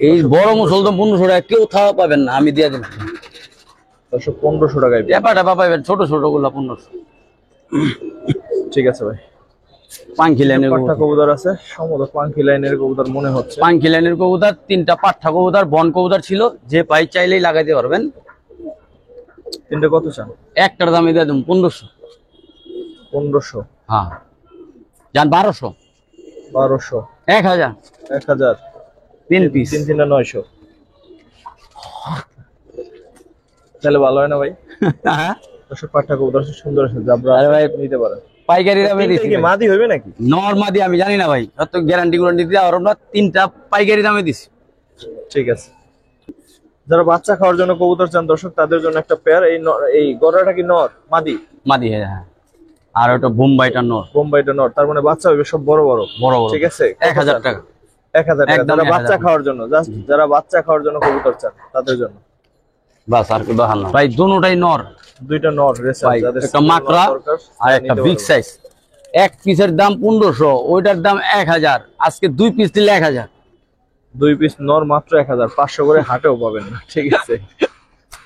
Speaker 2: এই বড় মুসল তো 1500 টাকা কেউ খাওয়া পাবেন না, আমি দিয়ে দেব।
Speaker 1: 1500 টাকায় পেয়ে।
Speaker 2: ব্যাপারটা পাবেন ছোট ছোট গুলা 1500।
Speaker 1: ঠিক আছে ভাই।
Speaker 2: পাঙ্কি লাইনের
Speaker 1: পাঠা কবুতর আছে, সম্ভবত পাঙ্কি লাইনের কবুতর মনে হচ্ছে।
Speaker 2: পাঙ্কি লাইনের কবুতর, 3টা পাঠা কবুতর, বন কবুতর ছিল, যে পাই চাইলেই লাগাইতে পারবেন।
Speaker 1: 3টে কত চান?
Speaker 2: একটার দামে দিয়ে দেব 1500।
Speaker 1: 1500।
Speaker 2: হ্যাঁ, যান 1200।
Speaker 1: 1200।
Speaker 2: 1000।
Speaker 1: 1000।
Speaker 2: 3 পিস।
Speaker 1: 3 3 900। তাহলে ভালো হয় না ভাই?
Speaker 2: হ্যাঁ,
Speaker 1: দর্শক পাঠা কবুতর আছে, সুন্দর আছে, জাবরা
Speaker 2: আরে ভাই,
Speaker 1: নিতে পারেন।
Speaker 2: পাইকারি দামে দিছি।
Speaker 1: কি মাদি হইবে নাকি?
Speaker 2: নরমাদি আমি জানি না ভাই, অত গ্যারান্টি দিতে আর আমরা 3টা পাইকারি দামে দিছি।
Speaker 1: ঠিক আছে। যারা বাচ্চা খাওয়ার জন্য কবুতর চান দর্শক, তাদের জন্য একটা পেয়ার। এই গড়াটা কি নর মাদি?
Speaker 2: মাদি, হ্যাঁ। আর ওটা বোম্বাইটা নর।
Speaker 1: বোম্বাইটা নর, তার মানে বাচ্চা হইবে সব বড় বড়।
Speaker 2: বড় বড়।
Speaker 1: ঠিক আছে।
Speaker 2: 1000 টাকা।
Speaker 1: 1000 টাকা।
Speaker 2: একদম
Speaker 1: যারা
Speaker 2: 1000
Speaker 1: বাচ্চা খাওয়ার জন্য, যারা বাচ্চা খাওয়ার জন্য কবুতর চান তাদের জন্য।
Speaker 2: বাস, আর কি দেখান না ভাই, দুটোটাই নর।
Speaker 1: 2টা নর রেসার,
Speaker 2: ভাই,
Speaker 1: যাদের
Speaker 2: একটা মাকড়া আর একটা বিগ সাইজ। এক পিসের দাম 1500, ওইটার দাম 1000। আজকে 2 পিস দিলে 1000।
Speaker 1: 2 পিস নর মাত্র 1000। 500 করে হাটেও পাবেন না। ঠিক আছে,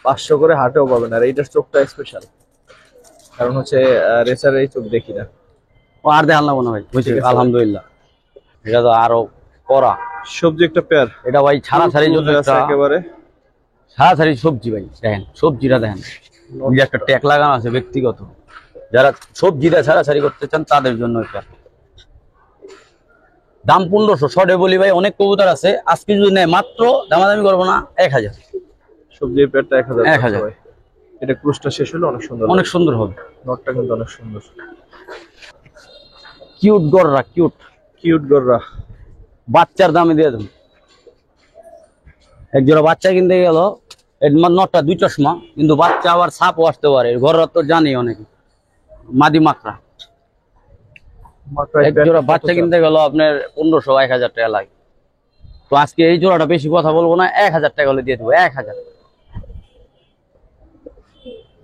Speaker 1: 500 করে হাটেও পাবেন। আর এইটার চোখটা স্পেশাল, কারণ হচ্ছে রেসার এই চোখ দেখি না।
Speaker 2: ও আর দেখান না মনে ভাই, বুঝছি। আলহামদুলিল্লাহ, এটা তো আরো করা।
Speaker 1: সবজি একটা পেয়ার,
Speaker 2: এটা ভাই ছাড়া ছাড়ির জন্য
Speaker 1: আছে একেবারে।
Speaker 2: ছাড়া ছাড়ি সবজি ভাই, দেখেন সবজিটা দেখেন, এই যে একটা ট্যাগ লাগানো আছে ব্যক্তিগত, যারা সবজিটা ছাড়া ছাড়ি করতে চান তাদের জন্য এটা। দাম 1500। শর্টে বলি ভাই, অনেক কবুতর আছে, আজকে যদি নেয় মাত্র দামাদামি করবো না, 1000।
Speaker 1: সবজির পেয়ারটা 1000।
Speaker 2: 1000।
Speaker 1: এটা ক্রুজটা শেষ হলো, অনেক সুন্দর,
Speaker 2: অনেক সুন্দর হবে।
Speaker 1: নটটা কিন্তু অনেক সুন্দর।
Speaker 2: কিউট গররা, কিউট
Speaker 1: কিউট গররা।
Speaker 2: বাচ্চার দামে দিয়ে দেবো। এক জোড়া বাচ্চা কিনতে গেল, নটটা 2 চশমা, কিন্তু বাচ্চা আবার সাপও আসতে পারে। গররা তো জানি অনেকে, মাদি মাকড়া। এক জোড়া বাচ্চা কিনতে গেল আপনার 1500 1000 টাকা লাগে। তো আজকে এই জোড়াটা বেশি কথা বলবো না, 1000 টাকা হলে দিয়ে দেবো। 1000।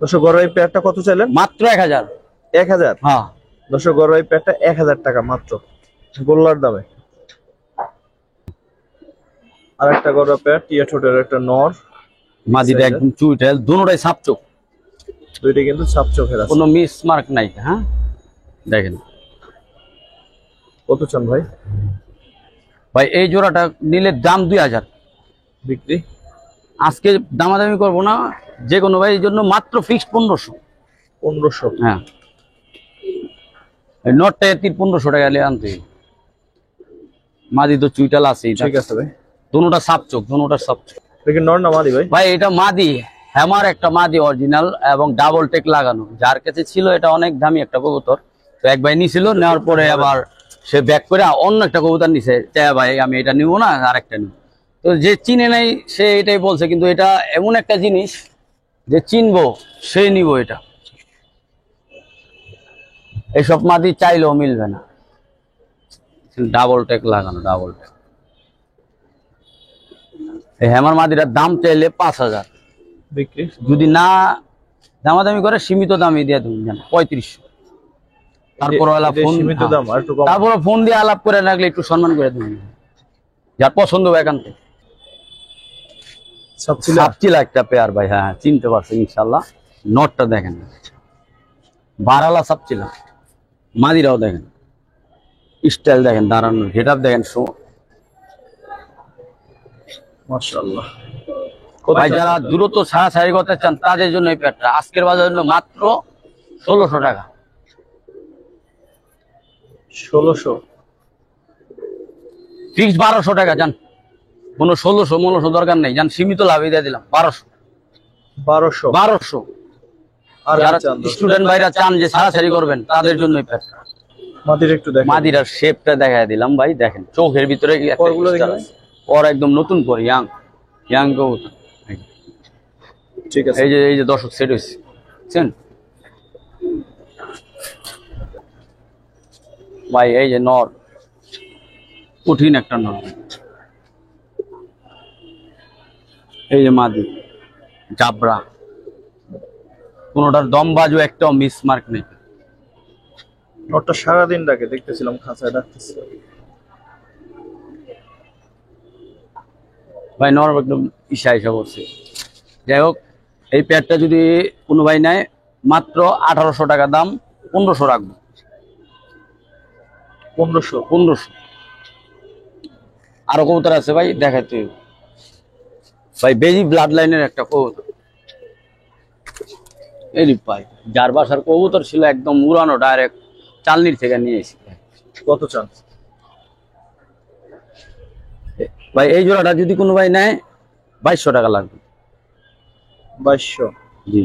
Speaker 1: দর্শক গররা এই পেয়ারটা কত চাইলেন?
Speaker 2: মাত্র 1000।
Speaker 1: 1000।
Speaker 2: হ্যাঁ,
Speaker 1: দর্শক গররা এই পেয়ারটা 1000 টাকা মাত্র, গোল্লার দামে। আর একটা গররা পেয়ার, টিয়া ঠোঁটের একটা নর,
Speaker 2: মাদিটা একদম চুইটাল, দুটোটাই সাপ চোখ,
Speaker 1: দুইটা কিন্তু সাপ চোখের আছে,
Speaker 2: কোনো মিস মার্ক নাই। হ্যাঁ, দেখেন।
Speaker 1: কত চান ভাই?
Speaker 2: ভাই এই জোড়াটা নিলে দাম 2000।
Speaker 1: বিক্রি
Speaker 2: আজকে দামাদামি করবো না, যে কোনো ভাই, এই জন্য মাত্র ফিক্সড 1500।
Speaker 1: 1500।
Speaker 2: হ্যাঁ, নটটা 1500 টাকা আনতে। মাদি তো চুইটাল আছে।
Speaker 1: ঠিক আছে ভাই,
Speaker 2: দুটোটা সাপ চোখ, দুটোটা সাপ চোখ।
Speaker 1: দেখি নর না মাদি ভাই?
Speaker 2: ভাই এটা মাদি, হ্যামার একটা মাদি অরিজিনাল এবং ডাবল টেক লাগানো, যার কাছে ছিল। এটা অনেক দামি একটা কবুতর, তো এক ভাই নিছিল, নেওয়ার পরে আবার সে ব্যাক করে অন্য একটা কবুতর নিছে। ভাই আমি এটা নিব না, আরেকটা নিব। তো যে চিনে নাই সে এটাই বলছে, কিন্তু এটা এমন একটা জিনিস যে চিনবো সে নিব এটা। এইসব মাদি চাইলেও মিলবে না, ডাবল টেক লাগানো, ডাবল টেক। এই হ্যামার মাদিটার দাম চাইলে 5000।
Speaker 1: বিক্রি
Speaker 2: যদি না দামাদামি করে সীমিত দামে দিয়ে দেবেন, 3500। তারপর
Speaker 1: সীমিত দাম, আর একটু কম।
Speaker 2: তারপর ফোন দিয়ে আলাপ করে রাখলে একটু সম্মান করে দেবেন, যার পছন্দ হবে একান্তে। সাপচিলা একটা পেয়ার ভাই, হ্যাঁ চিনতে পারছে ইনশাল্লাহ। নটটা দেখেন, বারালা সাপচিলা। মাদিরাও দেখেন, স্টাইল দেখেন, দাঁড়ানো গেটআপ দেখেন।
Speaker 1: মাশাআল্লাহ।
Speaker 2: ভাই যারা দ্রুত ছাড়াছাড়ি করতে চান তাদের জন্য এই পেয়ারটা আজকের বাজার জন্য মাত্র 1600 টাকা।
Speaker 1: 1600
Speaker 2: ফিক্সড 1200 টাকা। যান, কোনো 1600 দরকার নেই, যান সীমিত লাভে দিয়ে দিলাম 1200।
Speaker 1: আর
Speaker 2: যারা স্টুডেন্ট ভাইরা চান যে ছাড়াছাড়ি করবেন তাদের জন্য এই পেয়ারটা।
Speaker 1: মাদির একটু দেখেন,
Speaker 2: মাদিরার শেপটা দেখায় দিলাম ভাই, দেখেন চোখের ভিতরে
Speaker 1: পরগুলো দেখেন।
Speaker 2: ওর একদম নতুন পর, ইয়াং কবুতর।
Speaker 1: ঠিক আছে,
Speaker 2: এই যে দর্শক সেট হয়েছে, বুঝছেন ভাই? এই যে নর, কঠিন একটা নর। এই যে মাদি জাবরা, কোনোটার দম বাজু একটাও মিস মার্ক নেই।
Speaker 1: নটটা সারাদিন ডাকে, দেখতেছিলাম খাঁচায় ডাকতেছে।
Speaker 2: ভাই নরম একদম ইসা করছে। যাই হোক, এই পেয়ারটা যদি কোনো ভাই নেয় মাত্র 1800 টাকা দাম, 1500 রাখবো।
Speaker 1: 1500।
Speaker 2: আরো কবুতর আছে ভাই, দেখাইতে ভাই বেজি ব্লাড লাইনের একটা কবুতর। এই ভাই যার বাসার কবুতর ছিল একদম উড়ানো, ডাইরেক্ট চালনির থেকে নিয়ে এসেছি।
Speaker 1: কত চান
Speaker 2: ভাই এই জোড়াটা যদি কোনো ভাই নেয় 2200 টাকা লাগবে।
Speaker 1: 2200?
Speaker 2: জি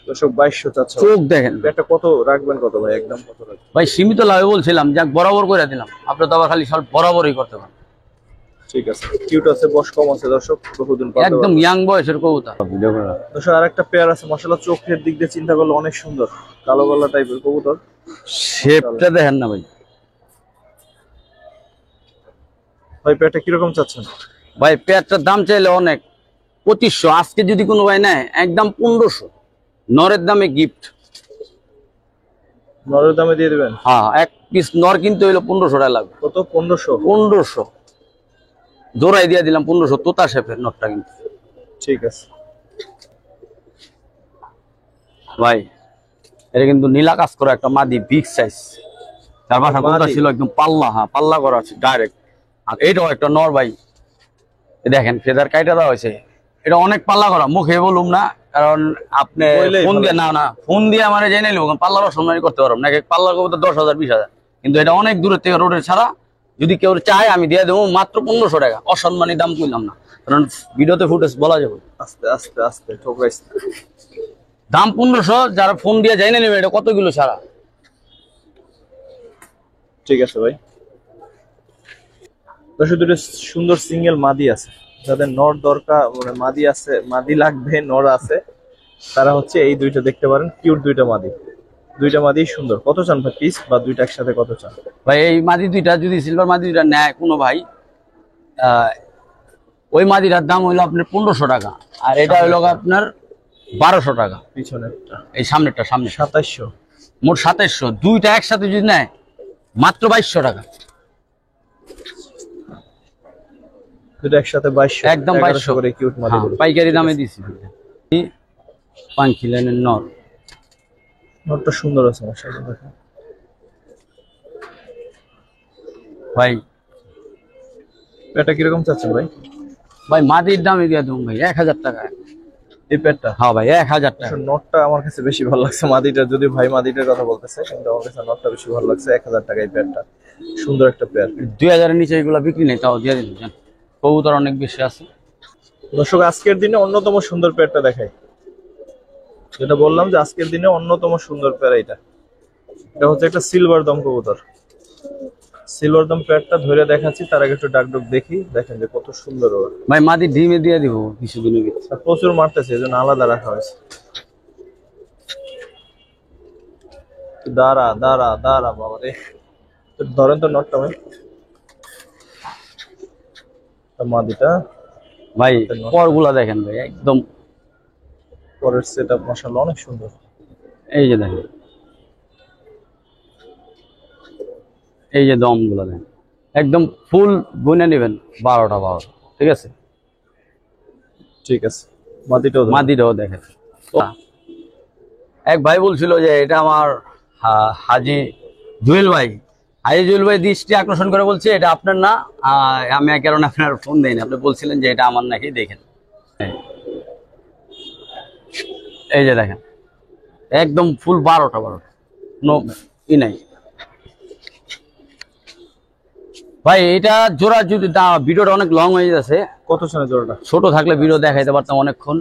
Speaker 1: দর্শক 2200 চাচ্ছে।
Speaker 2: চোখ দেখেন
Speaker 1: এটা কত রাখবেন, কত ভাই একদম কত রাখবেন?
Speaker 2: ভাই সীমিত লাভে বলছিলাম, যাক বরাবর করে দিলাম। আপনি তো আবার খালি সব বরাবরই করতে পারেন।
Speaker 1: ঠিক আছে, কিউট আছে, বয়স কম আছে দর্শক, বহুদিন পর
Speaker 2: একদম ইয়াং বয়সের কবুতর।
Speaker 1: দর্শক আরেকটা পেয়ার আছে, মাশাআল্লাহ চোখের দিক দিয়ে চিন্তা করলে অনেক সুন্দর, কালো গলা টাইপের কবুতর।
Speaker 2: শেপটা দেখেন না ভাই।
Speaker 1: ভাই পেয়ারটা কিরকম চাচ্ছেন?
Speaker 2: ভাই পেয়ারটার দাম চাইলে অনেক, 2500। আজকে যদি কোনো ভাই নেয় একদম 1500, নরের দামে গিফট।
Speaker 1: নরের দামে দিয়ে দিবেন?
Speaker 2: হ্যাঁ, এক পিস নর কিনতে হইলো 1500 টাকা লাগবে।
Speaker 1: কত? 1500?
Speaker 2: 1500 জোড়াই দিয়ে দিলাম 1500, তোতা শেপের নরটা কিন্তু।
Speaker 1: ঠিক আছে
Speaker 2: ভাই এটা কিন্তু নীলা কাজ করা একটা মাদি, বিগ সাইজ। তার বাসা কোনটা ছিল একদম পাল্লা, হ্যাঁ পাল্লা করা আছে ডাইরেক্ট। আর এইটাও একটা নর ভাই, দেখেন ফেদার কাইটা দেওয়া হয়েছে। এটা অনেক পাল্লা করা, মুখে বলুম না, কারণ আপনি ফোন দিয়ে ফোন দিয়ে আমার জেনে নিব, পাল্লার অসম্মানি করতে পারবো না। পাল্লার কবুতর 10,000 20,000, কিন্তু এটা অনেক দূরের থেকে রোডের ছাড়া। যদি কেউ চায় আমি দিয়ে দেবো মাত্র 1500 টাকা, অসম্মানী দাম কইলাম না, কারণ ভিডিওতে ফুটেজ বলা যাবে।
Speaker 1: আস্তে আস্তে আস্তে ঠোকরাইস।
Speaker 2: দাম 1500, যারা ফোন দিয়ে জেনে নেবে এটা কত কিলো ছাড়া।
Speaker 1: ঠিক আছে ভাই। দর্শক দুটো সুন্দর সিঙ্গেল মাদি আছে, যাদের নর দরকার, মানে মাদি আছে, মাদি লাগবে, নর আছে, তারা হচ্ছে এই দুইটা দেখতে পারেন। কিউট দুইটা মাদি, দুইটা মাদি সুন্দর। কত চান ভাই পিস, বা দুইটা একসাথে কত চান?
Speaker 2: ভাই এই মাদি দুইটা যদি সিলভার মাদি দুইটা নেয় কোনো ভাই, ওই মাদিটার দাম হইলো আপনার 1500 টাকা, আর এটা হইলো আপনার 1200 টাকা।
Speaker 1: পিছনেরটা?
Speaker 2: এই সামনেরটা, সামনে
Speaker 1: 2700।
Speaker 2: মোট 2700। দুইটা একসাথে যদি নেয় মাত্র 2200 টাকা।
Speaker 1: দুটো একসাথে 2200,
Speaker 2: একদম 2200
Speaker 1: করে কিউট মাদি।
Speaker 2: পাইকারি দামে দিছি। পাঙ্খি লাইনের নর,
Speaker 1: নরটা সুন্দর আছে মাশাআল্লাহ। দেখেন
Speaker 2: ভাই
Speaker 1: এটা কিরকম চাচ্ছেন ভাই?
Speaker 2: ভাই মাদির দামে দিয়ে দেবো ভাই 1000 টাকা।
Speaker 1: এই পেটটা?
Speaker 2: হ্যাঁ ভাই 1000 টাকা।
Speaker 1: নটটা আমার কাছে বেশি ভালো লাগছে, মাদিটা যদি ভাই মাদিটার কথা বলতেছে, কিন্তু আমার কাছে নটটা বেশি ভালো লাগছে। 1000 টাকা এই পেয়ারটা, সুন্দর একটা পেয়ার।
Speaker 2: 2000 এর নিচে এগুলো বিক্রি নেই, তাও দিয়ে দিন। কবুতর অনেক বেশি আছে।
Speaker 1: দর্শক আজকের দিনে অন্যতম সুন্দর পেয়ারটা দেখাই, যেটা বললাম যে আজকের দিনে অন্যতম সুন্দর পেয়ার এটা। এটা হচ্ছে একটা সিলভার দম কবুতর। সিলভার দম পেয়ারটা ধরে দেখাচ্ছি, তার আগে একটু ডাক দেখি। দেখেন যে কত সুন্দর ওর।
Speaker 2: ভাই মাদি ডিমে দিয়ে দিব কিছুদিনের ভিতরে।
Speaker 1: প্রচুর মারতেছে, এই জন্য আলাদা রাখা হয়েছে। দাঁড়া দাঁড়া দাঁড়া বাবা রে, ধরেন তো নটটা ভাই, মাদিটা।
Speaker 2: ভাই পরগুলা দেখেন ভাই, একদম
Speaker 1: পরের সেটআপ মাশাআল্লাহ অনেক সুন্দর।
Speaker 2: এই যে দেখেন, এই যে দমগুলা দেখেন, একদম ফুল গুনে নেবেন 12টা 12। ঠিক আছে,
Speaker 1: ঠিক আছে।
Speaker 2: মাদিটাও দেখেন। এক ভাই বলছিল যে এটা আমার হাজি জুয়েল ভাই, হাজি জুয়েল ভাই দৃষ্টি আকর্ষণ করে বলছে এটা আপনার না। আমি কারণে আপনার ফোন দেয়নি, আপনি বলছিলেন যে এটা আমার নাকি। দেখেন এই যে দেখেন, একদম ফুল 12টা 12, কোনো ই নাই ভাই। এটা জোড়া যদি ভিডিওটা অনেক লং হয়ে যাচ্ছে,
Speaker 1: কত চান জোড়াটা?
Speaker 2: ছোট থাকলে ভিডিও দেখাইতে পারতাম অনেকক্ষণ।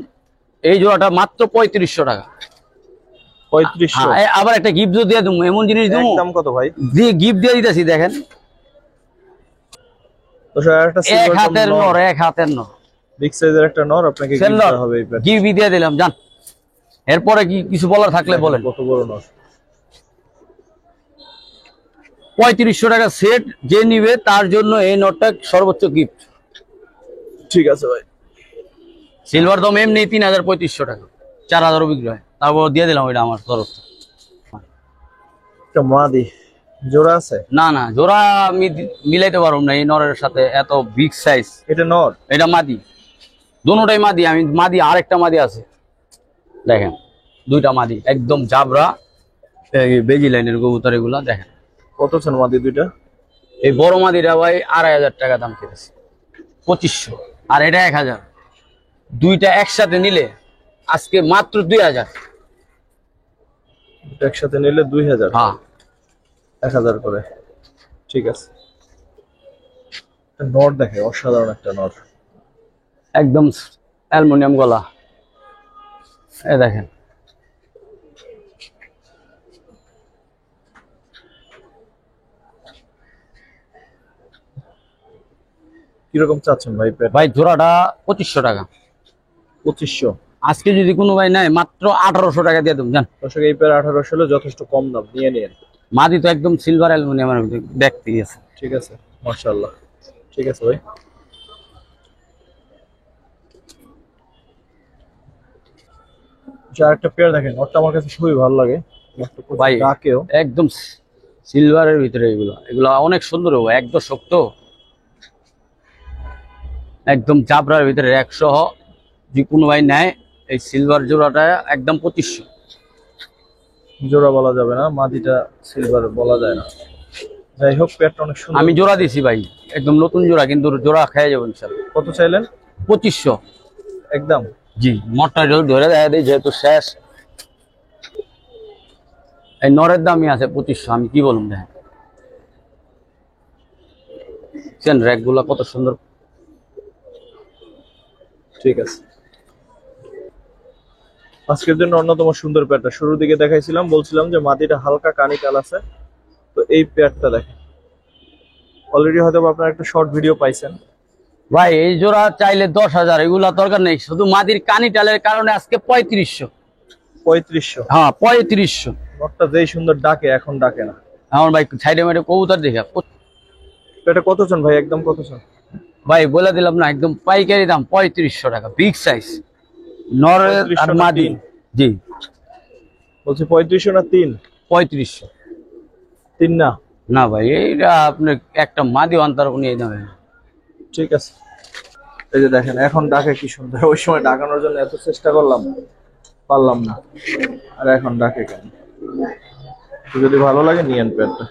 Speaker 2: এই জোড়াটা মাত্র 3500 টাকা।
Speaker 1: 3500?
Speaker 2: আবার একটা গিফট দিয়ে দেবো, এমন জিনিস দেবো।
Speaker 1: দাম কত ভাই?
Speaker 2: দিয়ে গিফট দিয়ে দিতেছি দেখেন। এক হাতের নর, এক হাতের নর,
Speaker 1: বিগ সাইজের একটা নর, আপনাকে গিফট দেওয়া হবে। এই
Speaker 2: গিফট দিয়ে দিলাম, জান। এরপরে কি কিছু বলার থাকলে বলেন।
Speaker 1: কত বড় নর?
Speaker 2: 3500 টাকা সেট, যে নিবে তার জন্য এই নটটা সর্বোচ্চ গিফট।
Speaker 1: ঠিক আছে ভাই।
Speaker 2: সিলভার দাম এমনি 3,3500 টাকা, 4,000 বিক্রি হয়, তারপর দিয়ে দিলাম এটা আমার তরফ থেকে।
Speaker 1: একটা মাদি জোড়া আছে?
Speaker 2: না না, জোড়া আমি মিলাইতে পারবো না এই নরের সাথে, এত বিগ সাইজ।
Speaker 1: এটা নর?
Speaker 2: এটা মাদি, দুটোটাই মাদি। আমি মাদি, আরেকটা মাদি আছে দেখেন, দুইটা মাদি একদম জাবরা বেজি লাইনের কবুতর এগুলা। দেখেন
Speaker 1: কত চান মাদি দুইটা?
Speaker 2: এই বড় মাদিটা ভাই 2,500 টাকা দাম কেটেছে, 2500, আর এটা 1,000। দুইটা একসাথে নিলে আজকে মাত্র 2,000।
Speaker 1: একসাথে নিলে 2,000?
Speaker 2: হ্যাঁ
Speaker 1: 1,000 করে, ঠিক আছে। নর দেখে অসাধারণ একটা নর,
Speaker 2: একদম অ্যালুমিনিয়াম গলা। এই দেখেন
Speaker 1: কিরকম চাচ্ছেন ভাই পেট?
Speaker 2: ভাই জোড়াটা 2500 টাকা।
Speaker 1: 2500?
Speaker 2: আজকে যদি কোনো ভাই নাই, মাত্র 1800 টাকা দিয়ে দেবো জান।
Speaker 1: দর্শক এই পেয়ার 1800 হলে যথেষ্ট কম দাম, নিয়ে নিন।
Speaker 2: মাদি তো একদম সিলভার অ্যালুমিনিয়ামের দেখতে আছে।
Speaker 1: ঠিক আছে, মাশাআল্লাহ। ঠিক আছে ভাই। একটা পেয়ার দেখেন, ওটা আমার কাছে খুবই ভালো লাগে
Speaker 2: ভাই
Speaker 1: ডাকেও।
Speaker 2: একদম সিলভারের ভিতরে এগুলো, এগুলো অনেক সুন্দর, একদম শক্ত, একদম চাপড়ার ভিতরে 100। যে কোনো ভাই নেয় এই সিলভার জোড়াটা একদম 2500।
Speaker 1: জোড়া বলা যাবে না, মাদিটা সিলভার বলা যায় না। যাই হোক, পেয়ারটা অনেক সুন্দর।
Speaker 2: আমি জোড়া দিছি ভাই, একদম নতুন জোড়া, কিন্তু জোড়া খেয়ে যাবো ইনশাল্লাহ।
Speaker 1: কত চাইলেন?
Speaker 2: 2500
Speaker 1: একদম।
Speaker 2: জি, মটটা ধরে দেয় দিই, যেহেতু শেষ। এই নরের দামই আছে 2500, আমি কি বলুন দেখেন র্যাক গুলা কত সুন্দর।
Speaker 1: ঠিক আছে, আজকের জন্য অন্যতম সুন্দর পেয়ারটা শুরুর দিকে দেখাইছিলাম, বলছিলাম যে মাটিটা হালকা কানি কাল আছে। তো এই পেয়ারটা দেখেন, অলরেডি হয়তো আপনারা একটা শর্ট ভিডিও পাইছেন।
Speaker 2: ভাই এই জোড়া চাইলে 10,000, এগুলা দরকার নেই, শুধু মাদির কানি টালের কারণে আজকে 3500।
Speaker 1: 3500?
Speaker 2: হ্যাঁ 3500।
Speaker 1: নটটা যেই সুন্দর ডাকে, এখন ডাকে না।
Speaker 2: আমার ভাই সাইডে মাইডে কবুতর দেখে।
Speaker 1: এটা কত চান ভাই, একদম কত চান?
Speaker 2: ভাই বলে দিলাম না, একদম পাইকারি দাম 3500 টাকা, বিগ সাইজ নরের আর মাদি। জি
Speaker 1: বলছি 3500 না 3?
Speaker 2: 3500।
Speaker 1: 3 না?
Speaker 2: না ভাই, এইটা আপনি একটা মাদি অন্তর নিয়ে যাবেন।
Speaker 1: ঠিক আছে, এই যে দেখেন এখন ডাকে কি সুন্দর। ওই সময় ডাকানোর জন্য এত চেষ্টা করলাম, পারলাম না, আর এখন ডাকে কেন? যদি ভালো লাগে নিয়েন পেয়ারটা।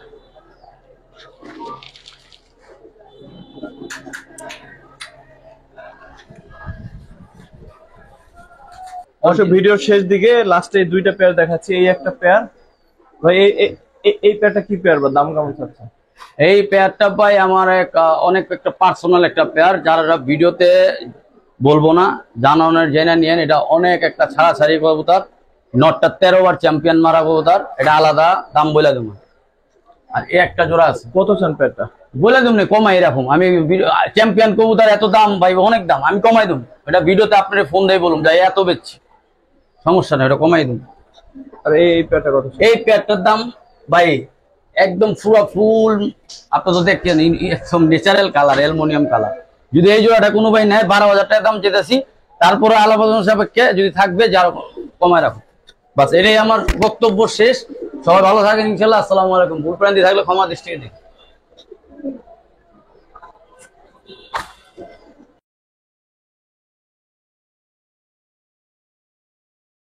Speaker 1: অবশ্য ভিডিওর শেষ দিকে লাস্টে দুইটা পেয়ার দেখাচ্ছি। এই একটা পেয়ার ভাই, এই পেয়ারটা কি পেয়ার বা দাম কেমন চাচ্ছে?
Speaker 2: এই পেয়ারটা ভাই আমার অনেক একটা পার্সোনাল একটা পেয়ার, যারা ভিডিওতে বলবো না, জানানোর জেনে নিয়েন। এটা অনেক একটা ছাড়াছাড়ি কবুতর, নটটা 13 বার চ্যাম্পিয়ন মারা কবুতর, এটা আলাদা দাম বলে দেবো। আর এই একটা জোড়া আছে।
Speaker 1: কত চান পেয়ারটা?
Speaker 2: বলে দেবো না, কমাই এরকম। আমি চ্যাম্পিয়ন কবুতর এত দাম ভাই, অনেক দাম, আমি কমাই দেবো। এটা ভিডিওতে আপনার ফোন দিয়ে বলুন যাই এত বেচছি, সমস্যা না, এটা কমাই দেবো।
Speaker 1: আর এই পেয়ারটা কত?
Speaker 2: এই পেয়ারটার দাম ভাই একদম পুরো ফুল, আপনি তো দেখছেন একদম ন্যাচারাল কালার, অ্যালুমিনিয়াম কালার। যদি এই জোড়াটা কোনো ভাই নেয় 12,000 টাকা দাম চেয়েছি, তারপরে আলাদা সাপেক্ষে যদি থাকবে যার কমায় রাখো। বাস এটাই আমার বক্তব্য শেষ। সবাই ভালো থাকেন ইনশাল্লাহ। আসসালামু আলাইকুম। ভুল প্রান্তি থাকলে ক্ষমা দৃষ্টিতে দেখুন।